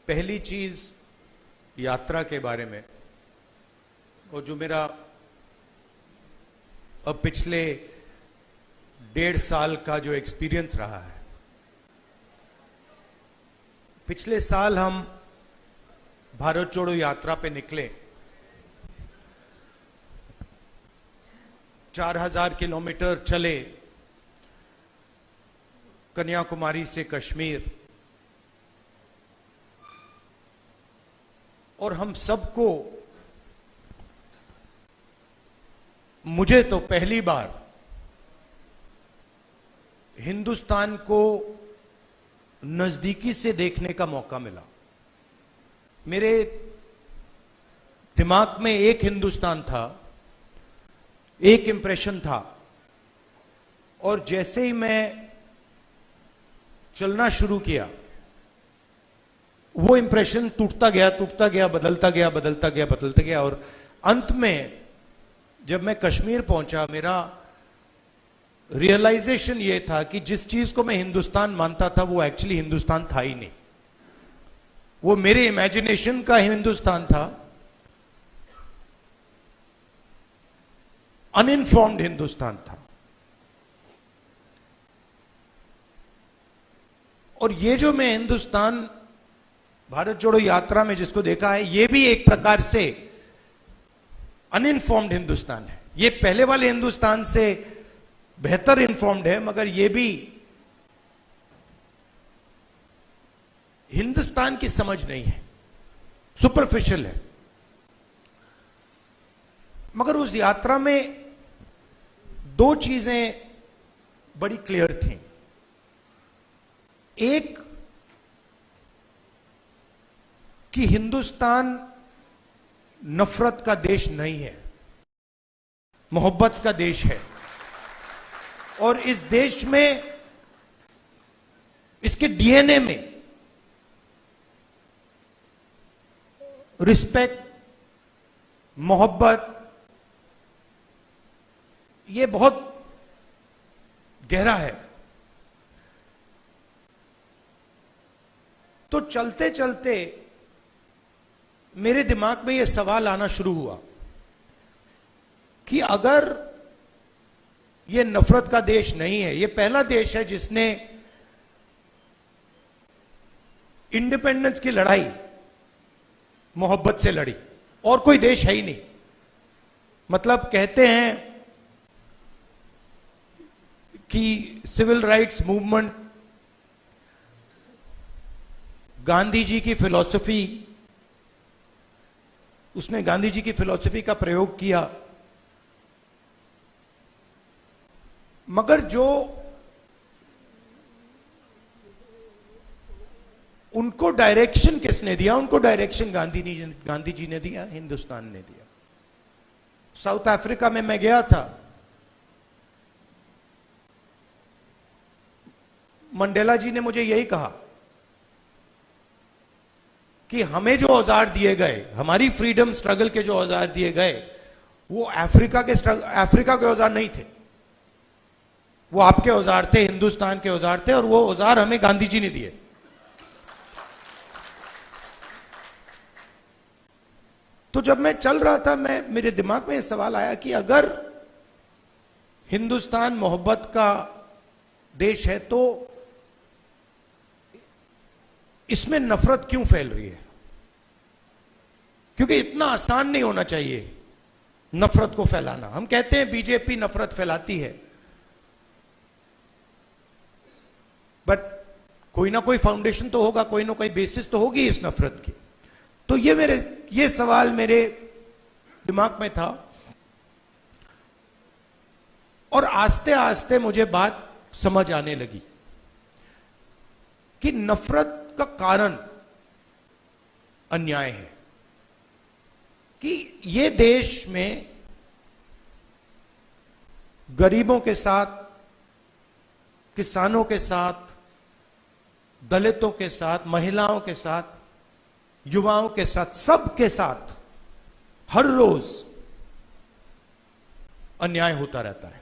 पहली चीज यात्रा के बारे में, और जो मेरा अब पिछले 1.5 साल का जो एक्सपीरियंस रहा है। पिछले साल हम भारत जोड़ो यात्रा पे निकले। 4000 किलोमीटर चले, कन्याकुमारी से कश्मीर, और हम सबको, मुझे तो पहली बार हिंदुस्तान को नजदीकी से देखने का मौका मिला। मेरे दिमाग में एक हिंदुस्तान था, एक इंप्रेशन था, और जैसे ही मैं चलना शुरू किया, वो इंप्रेशन टूटता गया, बदलता गया, और अंत में जब मैं कश्मीर पहुंचा, मेरा रियलाइजेशन ये था कि जिस चीज को मैं हिंदुस्तान मानता था वो एक्चुअली हिंदुस्तान था ही नहीं। वो मेरे इमेजिनेशन का हिंदुस्तान था, अनइन्फॉर्म्ड हिंदुस्तान था। और ये जो मैं हिंदुस्तान भारत जोड़ो यात्रा में जिसको देखा है, ये भी एक प्रकार से अनइन्फॉर्म्ड हिंदुस्तान है। ये पहले वाले हिंदुस्तान से बेहतर इन्फॉर्म्ड है, मगर ये भी हिंदुस्तान की समझ नहीं है, सुपरफिशियल है। मगर उस यात्रा में 2 चीजें बड़ी क्लियर थी। एक कि हिंदुस्तान नफरत का देश नहीं है, मोहब्बत का देश है। और इस देश में, इसके डीएनए में रिस्पेक्ट, मोहब्बत, ये बहुत गहरा है। तो चलते चलते मेरे दिमाग में यह सवाल आना शुरू हुआ कि अगर यह नफरत का देश नहीं है, यह पहला देश है जिसने इंडिपेंडेंस की लड़ाई मोहब्बत से लड़ी, और कोई देश है ही नहीं। मतलब कहते हैं कि civil rights movement, Gandhi ji की फिलॉसफी, उसने गांधी जी की फिलॉसफी का प्रयोग किया, मगर जो उनको डायरेक्शन किसने दिया? उनको डायरेक्शन गांधी जी ने दिया, हिंदुस्तान ने दिया। साउथ अफ्रीका में मैं गया था, मंडेला जी ने मुझे यही कहा कि हमें जो औजार दिए गए, हमारी फ्रीडम स्ट्रगल के जो औजार दिए गए, वो अफ्रीका के औजार नहीं थे, वो आपके औजार थे, हिंदुस्तान के औजार थे, और वो औजार हमें गांधी जी ने दिए। तो जब मैं चल रहा था, मेरे दिमाग में यह सवाल आया कि अगर हिंदुस्तान मोहब्बत का देश है, तो इसमें नफरत क्यों फैल रही है? क्योंकि इतना आसान नहीं होना चाहिए नफरत को फैलाना। हम कहते हैं बीजेपी नफरत फैलाती है, बट कोई ना कोई फाउंडेशन तो होगा, कोई ना कोई बेसिस तो होगी इस नफरत की। तो ये सवाल मेरे दिमाग में था, और आस्ते आस्ते मुझे बात समझ आने लगी कि नफरत का कारण अन्याय है। कि ये देश में गरीबों के साथ, किसानों के साथ, दलितों के साथ, महिलाओं के साथ, युवाओं के साथ, सबके साथ हर रोज अन्याय होता रहता है।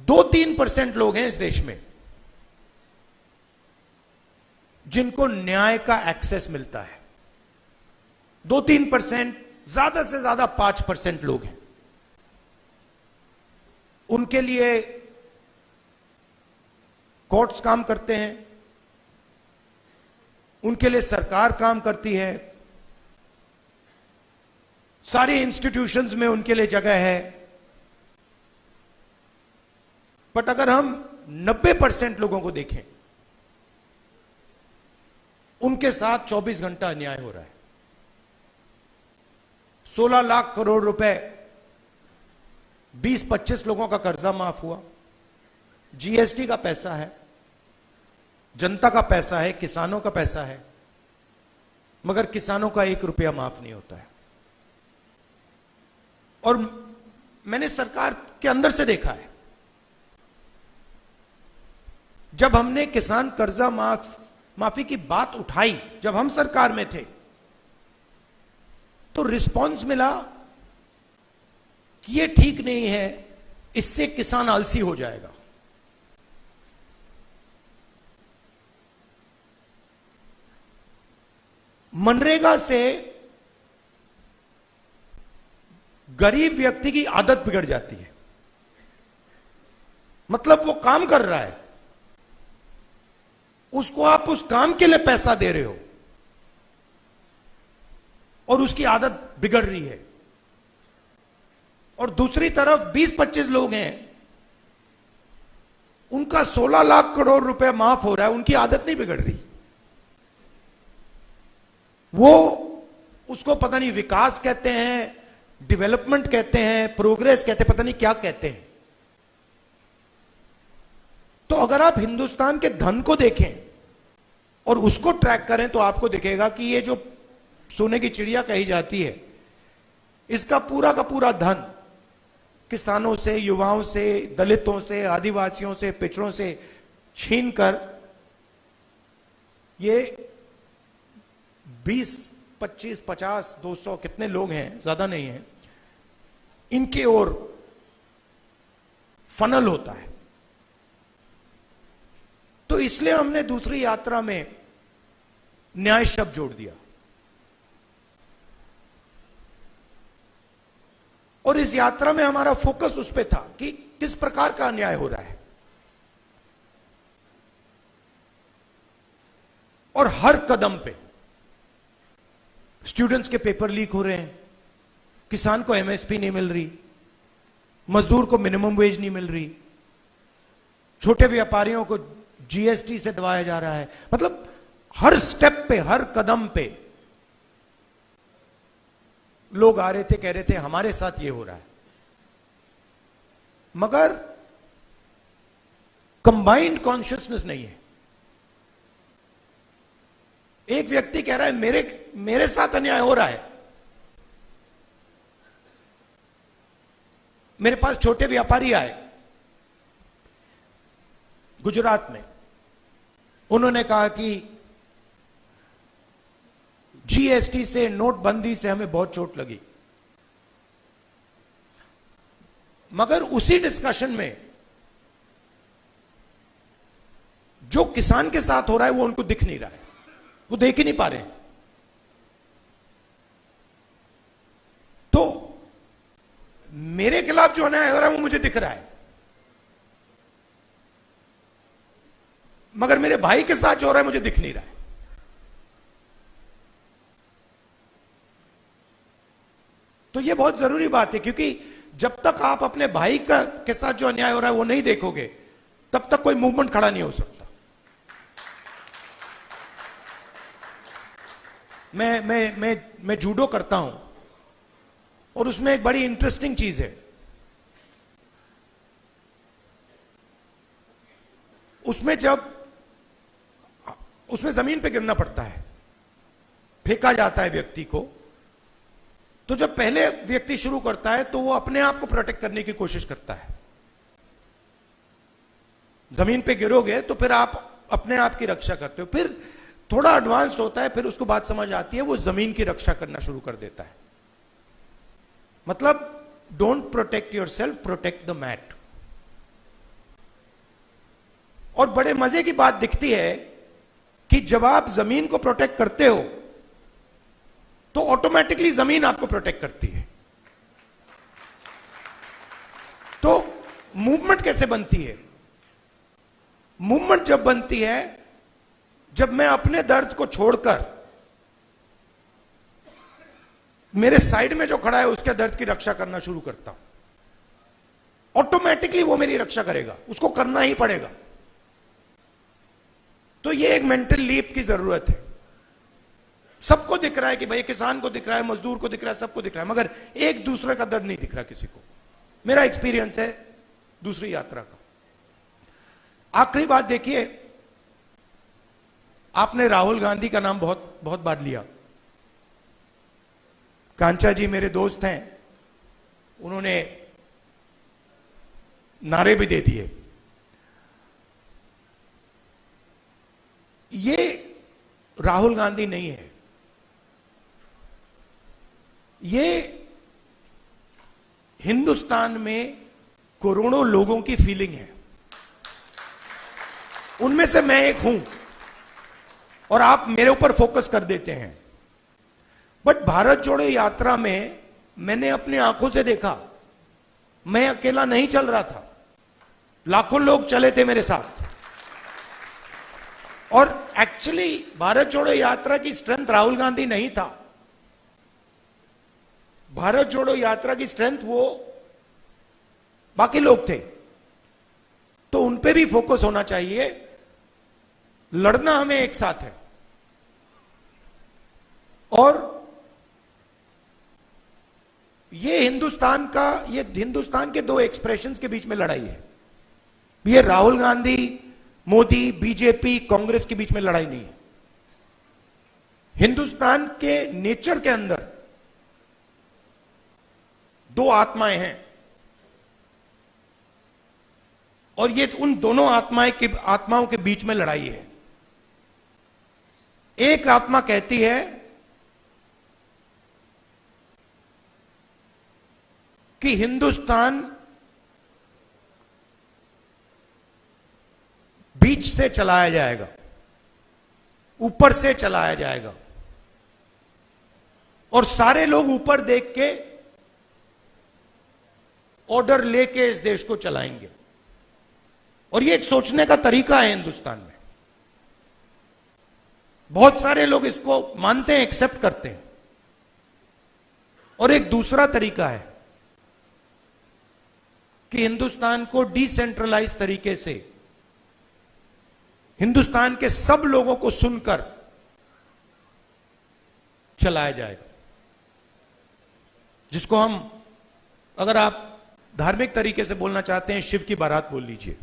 2-3% लोग हैं इस देश में जिनको न्याय का एक्सेस मिलता है। 2-3%, ज्यादा से ज्यादा 5% लोग हैं। उनके लिए कोर्ट्स काम करते हैं, उनके लिए सरकार काम करती है, सारी इंस्टीट्यूशंस में उनके लिए जगह है। बट अगर हम 90% लोगों को देखें, उनके साथ 24 घंटा अन्याय हो रहा है। 16 लाख करोड़ रुपए 20-25 लोगों का कर्जा माफ हुआ। जीएसटी का पैसा है, जनता का पैसा है, किसानों का पैसा है, मगर किसानों का 1 रुपया माफ नहीं होता है। और मैंने सरकार के अंदर से देखा है, जब हमने किसान कर्जा माफी की बात उठाई, जब हम सरकार में थे, तो रिस्पांस मिला कि ये ठीक नहीं है, इससे किसान आलसी हो जाएगा। मनरेगा से गरीब व्यक्ति की आदत बिगड़ जाती है। मतलब वो काम कर रहा है, उसको आप उस काम के लिए पैसा दे रहे हो और उसकी आदत बिगड़ रही है। और दूसरी तरफ 20-25 लोग हैं, उनका 16 लाख करोड़ रुपए माफ हो रहा है, उनकी आदत नहीं बिगड़ रही। वो उसको पता नहीं विकास कहते हैं, डेवलपमेंट कहते हैं, प्रोग्रेस कहते हैं, पता नहीं क्या कहते हैं। तो अगर आप हिंदुस्तान के धन को देखें और उसको ट्रैक करें तो आपको दिखेगा कि ये जो सोने की चिड़िया कही जाती है, इसका पूरा का पूरा धन किसानों से, युवाओं से, दलितों से, आदिवासियों से, पिछड़ों से छीनकर ये 20, 25, 50, 200 कितने लोग हैं, ज्यादा नहीं है, इनके ओर फनल होता है। तो इसलिए हमने दूसरी यात्रा में न्याय शब्द जोड़ दिया। और इस यात्रा में हमारा फोकस उस पे था कि किस प्रकार का अन्याय हो रहा है। और हर कदम पे स्टूडेंट्स के पेपर लीक हो रहे हैं, किसान को एमएसपी नहीं मिल रही, मजदूर को मिनिमम वेज नहीं मिल रही, छोटे व्यापारियों को जीएसटी से दबाया जा रहा है। मतलब हर स्टेप पे, हर कदम पे लोग आ रहे थे, कह रहे थे हमारे साथ ये हो रहा है। मगर कंबाइंड कॉन्शियसनेस नहीं है। एक व्यक्ति कह रहा है मेरे साथ अन्याय हो रहा है। मेरे पास छोटे व्यापारी आए गुजरात में, उन्होंने कहा कि जीएसटी से, नोटबंदी से हमें बहुत चोट लगी। मगर उसी डिस्कशन में जो किसान के साथ हो रहा है वो उनको दिख नहीं रहा है, वो देख ही नहीं पा रहे हैं। तो मेरे खिलाफ जो अन्याय हो रहा है वो मुझे दिख रहा है, मगर मेरे भाई के साथ जो हो रहा है मुझे दिख नहीं रहा है। तो ये बहुत जरूरी बात है, क्योंकि जब तक आप अपने भाई के साथ जो अन्याय हो रहा है वो नहीं देखोगे, तब तक कोई मूवमेंट खड़ा नहीं हो सकता। मैं जूडो करता हूं और उसमें एक बड़ी इंटरेस्टिंग चीज है। उसमें जमीन पे गिरना पड़ता है, फेंका जाता है व्यक्ति को। तो जब पहले व्यक्ति शुरू करता है तो वो अपने आप को प्रोटेक्ट करने की कोशिश करता है। जमीन पे गिरोगे तो फिर आप अपने आप की रक्षा करते हो। फिर थोड़ा एडवांस्ड होता है, फिर उसको बात समझ आती है, वो जमीन की रक्षा करना शुरू कर देता है। मतलब don't protect yourself, protect the mat. और बड़े मजे की बात दिखती है कि जब आप जमीन को प्रोटेक्ट करते हो तो ऑटोमेटिकली जमीन आपको प्रोटेक्ट करती है। तो मूवमेंट कैसे बनती है? मूवमेंट जब बनती है जब मैं अपने दर्द को छोड़कर मेरे साइड में जो खड़ा है उसके दर्द की रक्षा करना शुरू करता हूं, ऑटोमेटिकली वो मेरी रक्षा करेगा, उसको करना ही पड़ेगा। तो ये एक मेंटल लीप की जरूरत है। सबको दिख रहा है कि भाई किसान को दिख रहा है, मजदूर को दिख रहा है, सबको दिख रहा है, मगर एक दूसरे का दर्द नहीं दिख रहा किसी को। मेरा एक्सपीरियंस है दूसरी यात्रा का। आखिरी बात देखिए, आपने राहुल गांधी का नाम बहुत बहुत बार लिया। कांचा जी मेरे दोस्त हैं, उन्होंने नारे भी दे दिए। ये राहुल गांधी नहीं है, ये हिंदुस्तान में करोड़ों लोगों की फीलिंग है। उनमें से मैं एक हूं और आप मेरे ऊपर फोकस कर देते हैं। बट भारत जोड़ो यात्रा में मैंने अपनी आंखों से देखा, मैं अकेला नहीं चल रहा था, लाखों लोग चले थे मेरे साथ। और एक्चुअली भारत जोड़ो यात्रा की स्ट्रेंथ राहुल गांधी नहीं था। भारत जोड़ो यात्रा की स्ट्रेंथ वो बाकी लोग थे। तो उन पे भी फोकस होना चाहिए। लड़ना हमें एक साथ है और ये हिंदुस्तान के दो एक्सप्रेशंस के बीच में लड़ाई है। ये राहुल गांधी, मोदी, बीजेपी, कांग्रेस के बीच में लड़ाई नहीं है। हिंदुस्तान के नेचर के अंदर दो आत्माएं हैं और ये उन दोनों आत्माओं के बीच में लड़ाई है। एक आत्मा कहती है कि हिंदुस्तान बीच से चलाया जाएगा, ऊपर से चलाया जाएगा और सारे लोग ऊपर देख के ऑर्डर लेके इस देश को चलाएंगे। और ये एक सोचने का तरीका है हिंदुस्तान में। बहुत सारे लोग इसको मानते हैं, एक्सेप्ट करते हैं। और एक दूसरा तरीका है कि हिंदुस्तान को डिसेंट्रलाइज तरीके से हिंदुस्तान के सब लोगों को सुनकर चलाया जाएगा, जिसको हम, अगर आप धार्मिक तरीके से बोलना चाहते हैं, शिव की बारात बोल लीजिए।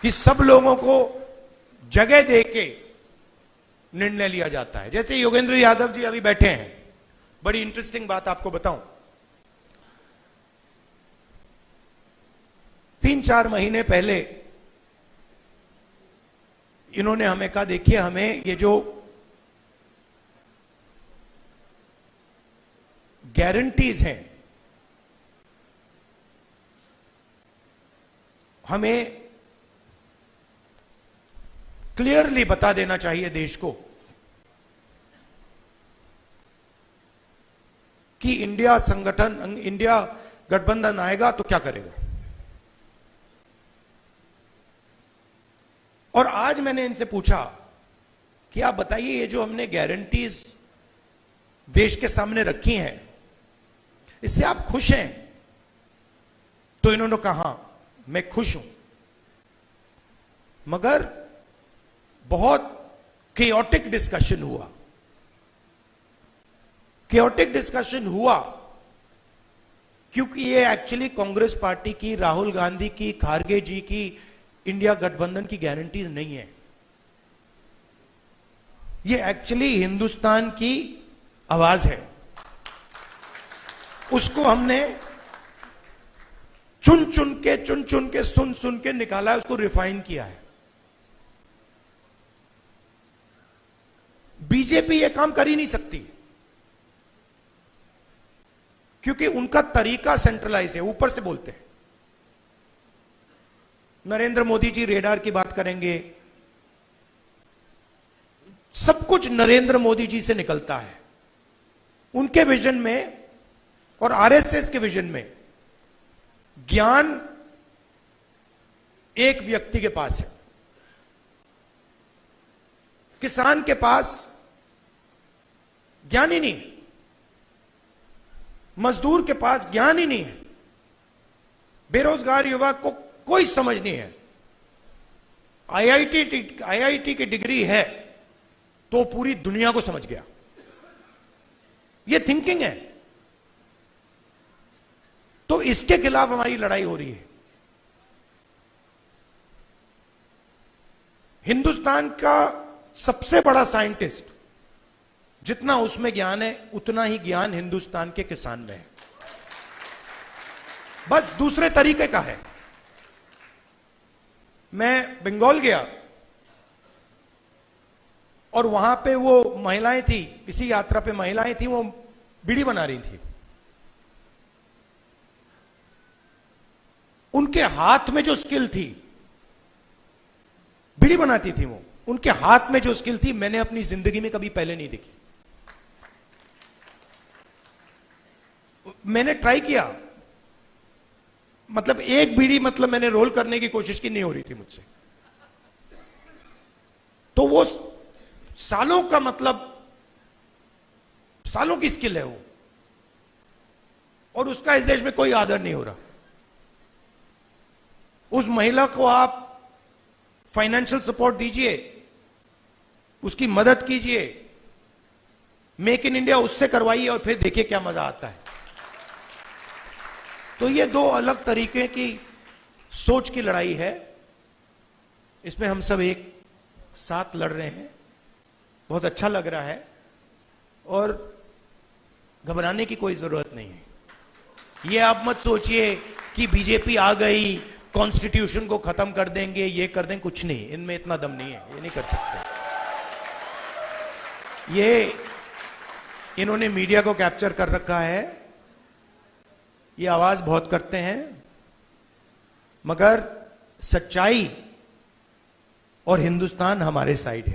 कि सब लोगों को जगह देके निर्णय लिया जाता है। जैसे योगेंद्र यादव जी अभी बैठे हैं, बड़ी इंटरेस्टिंग बात आपको बताऊं। 3-4 महीने पहले इन्होंने हमें कहा, देखिए हमें ये जो गारंटीज हैं, हमें क्लियरली बता देना चाहिए देश को कि इंडिया गठबंधन आएगा तो क्या करेगा। और आज मैंने इनसे पूछा कि आप बताइए, ये जो हमने गारंटीज देश के सामने रखी हैं, इससे आप खुश हैं? तो इन्होंने कहा मैं खुश हूं, मगर बहुत केओटिक डिस्कशन हुआ। केओटिक डिस्कशन हुआ क्योंकि ये एक्चुअली कांग्रेस पार्टी की, राहुल गांधी की, खारगे जी की इंडिया गठबंधन की गारंटीज नहीं है। ये एक्चुअली हिंदुस्तान की आवाज है। उसको हमने चुन चुन के सुन के निकाला है, उसको रिफाइन किया है। बीजेपी ये काम कर ही नहीं सकती क्योंकि उनका तरीका सेंट्रलाइज है, ऊपर से बोलते हैं। नरेंद्र मोदी जी रेडार की बात करेंगे, सब कुछ नरेंद्र मोदी जी से निकलता है। उनके विजन में और आरएसएस के विजन में ज्ञान एक व्यक्ति के पास है। किसान के पास ज्ञान ही नहीं है, मजदूर के पास ज्ञान ही नहीं है, बेरोजगार युवा को कोई समझ नहीं है। आईआईटी की डिग्री है तो पूरी दुनिया को समझ गया। यह थिंकिंग है। तो इसके खिलाफ हमारी लड़ाई हो रही है। हिंदुस्तान का सबसे बड़ा साइंटिस्ट, जितना उसमें ज्ञान है उतना ही ज्ञान हिंदुस्तान के किसान में है, बस दूसरे तरीके का है। मैं बंगाल गया और वहां पे वो महिलाएं थी, इसी यात्रा पे महिलाएं थी, वो बीड़ी बना रही थी। उनके हाथ में जो स्किल थी, बीड़ी बनाती थी वो, उनके हाथ में जो स्किल थी मैंने अपनी जिंदगी में कभी पहले नहीं देखी। मैंने ट्राई किया, मतलब एक बीड़ी मतलब मैंने रोल करने की कोशिश की, नहीं हो रही थी मुझसे। तो वो सालों का, मतलब सालों की स्किल है वो, और उसका इस देश में कोई आदर नहीं हो रहा। उस महिला को आप फाइनेंशियल सपोर्ट दीजिए, उसकी मदद कीजिए, मेक इन इंडिया उससे करवाइए और फिर देखिए क्या मजा आता है। तो ये दो अलग तरीके की सोच की लड़ाई है। इसमें हम सब एक साथ लड़ रहे हैं। बहुत अच्छा लग रहा है और घबराने की कोई जरूरत नहीं है। ये आप मत सोचिए कि बीजेपी आ गई, कॉन्स्टिट्यूशन को खत्म कर देंगे, ये कर देंगे, कुछ नहीं, इनमें इतना दम नहीं है, ये नहीं कर सकते। ये इन्होंने मीडिया को कैप्चर कर रखा है, ये आवाज बहुत करते हैं, मगर सच्चाई और हिंदुस्तान हमारे साइड है।